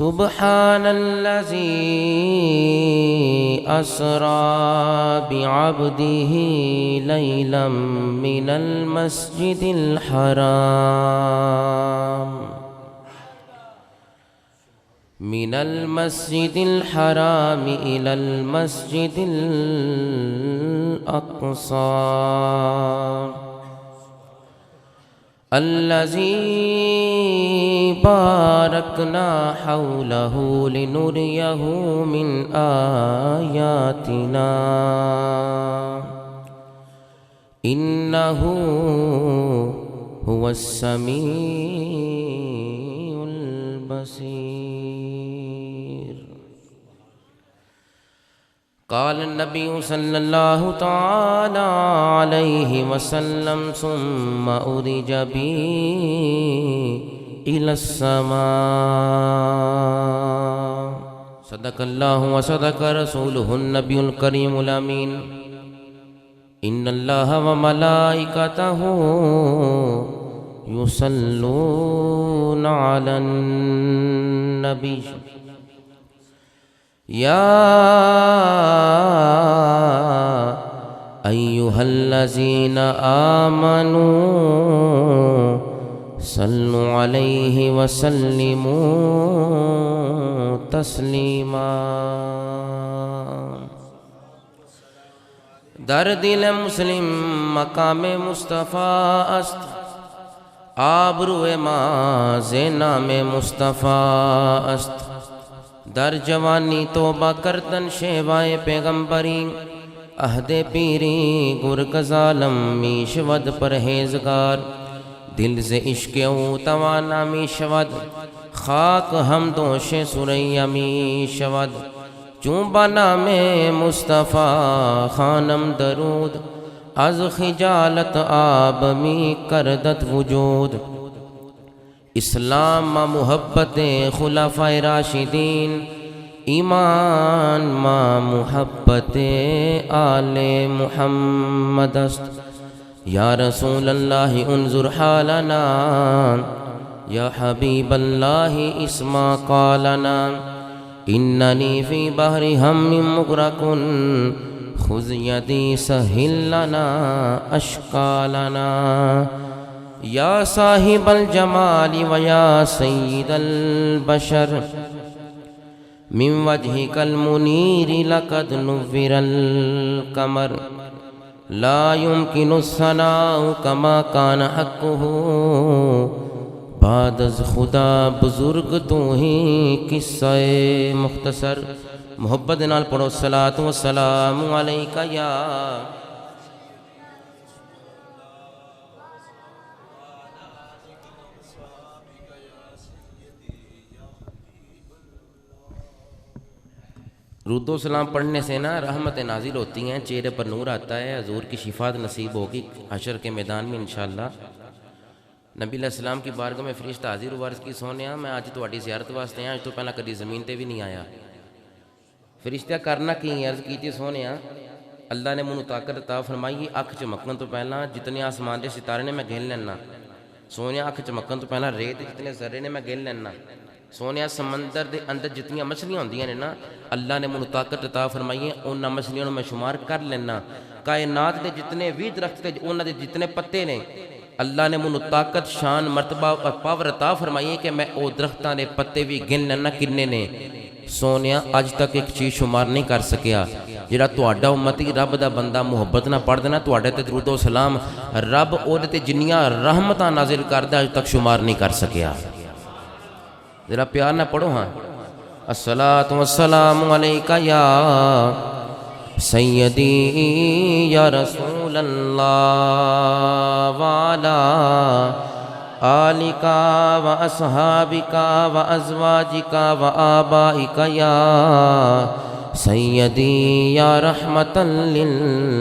سبحان الذي أسرى بعبده ليلا من المسجد الحرام إلى المسجد الأقصى الذي باركنا حوله لنريه من آياتنا إنه هو السميع البصير. قال النبي صلى الله تعالى عليه وسلم ثم أُرِجَ بي إلى السماء. صدق الله وصدق رسوله النبي الكريم الأمين. إن الله وملائكته يصلون على النبي يا أيها الذين آمنوا صلوا عليه وسلموا تسلیما. در دل مسلم مقام مصطفیٰ است، آبرو ماز نام مصطفیٰ است. در جوانی توبہ کردن شیوائے پیغمبری، عہد پیری گرگ ظالم میشود پرہیزگار. دل سے عشق او توانا میشود، خاک ہم دوش سریا میشود. چون بنام مصطفیٰ خانم درود، از خجالت آب می کردت وجود. اسلام ما محبت خلفائے راشدین، ایمان ما محبت آل محمد است. یا رسول اللہ انظر حالنا، یا حبیب اللہ اسمع قالنا. اننی فی بحر ہم مغرق، خذ یدی سہل لنا اشکالنا. یا صاحب الجمال و یا سید البشر، من وجهك المنیر لقد نور القمر. لا يمكن الثناء كما كان حقه، بعد از خدا بزرگ تو ہی قصہ مختصر. محبت نال پڑھو صلاۃ و سلام علیکہ یا رد و سلام. پڑھنے سے نا رحمت نازل ہوتی ہیں، چہرے پر نور آتا ہے، حضور کی شفاعت نصیب ہوگی حشر کے میدان میں انشاءاللہ. نبی علیہ السلام کی بارگاہ میں فرشتہ حاضر ہوا، عرض کی سونیا میں آج تہاڈی زیارت واسطے آیا، آج تو پہلا کدی زمین تے بھی نہیں آیا. فرشتہ کرنا کی عرض کی سونیا اللہ نے منو طاقت عطا فرمائی، اکھ چمکن تو پہلا جتنے آسمان دے ستارے نے میں گن لینا. سونیا اکھ چمکن تو پہلا ریت جتنے ذرے نے میں گن لینا. سونیا سمندر دے اندر جتنیاں مچھلیاں ہوندیاں نے نا، اللہ نے منو طاقت عطا فرمائی ہے، انہاں مچھلیاں میں شمار کر لینا. کائنات دے جتنے بھی درخت تے انہاں دے جتنے پتے نے، اللہ نے منو طاقت شان مرتبہ اور پاور عطا فرمائی ہے کہ میں او درختاں دے پتے بھی گن لینا کنے نے. سونیا اج تک ایک چیز شمار نہیں کر سکیا. جڑا تہاڈا امتی رب دا بندہ محبت نہ پڑھ دینا، تہاڈے تے درود و سلام رب اودے تے جنیاں رحمتاں نازل کردا اج تک شمار نہیں کر سکیا. ذرا پیار نہ پڑھو ہاں. الصلاۃ والسلام علیکہ یا سیدی یا رسول اللہ، وعلا آلکا و اصحابکا و ازواجکا و آبائکا یا سیدی یا رحمتا للعالمین.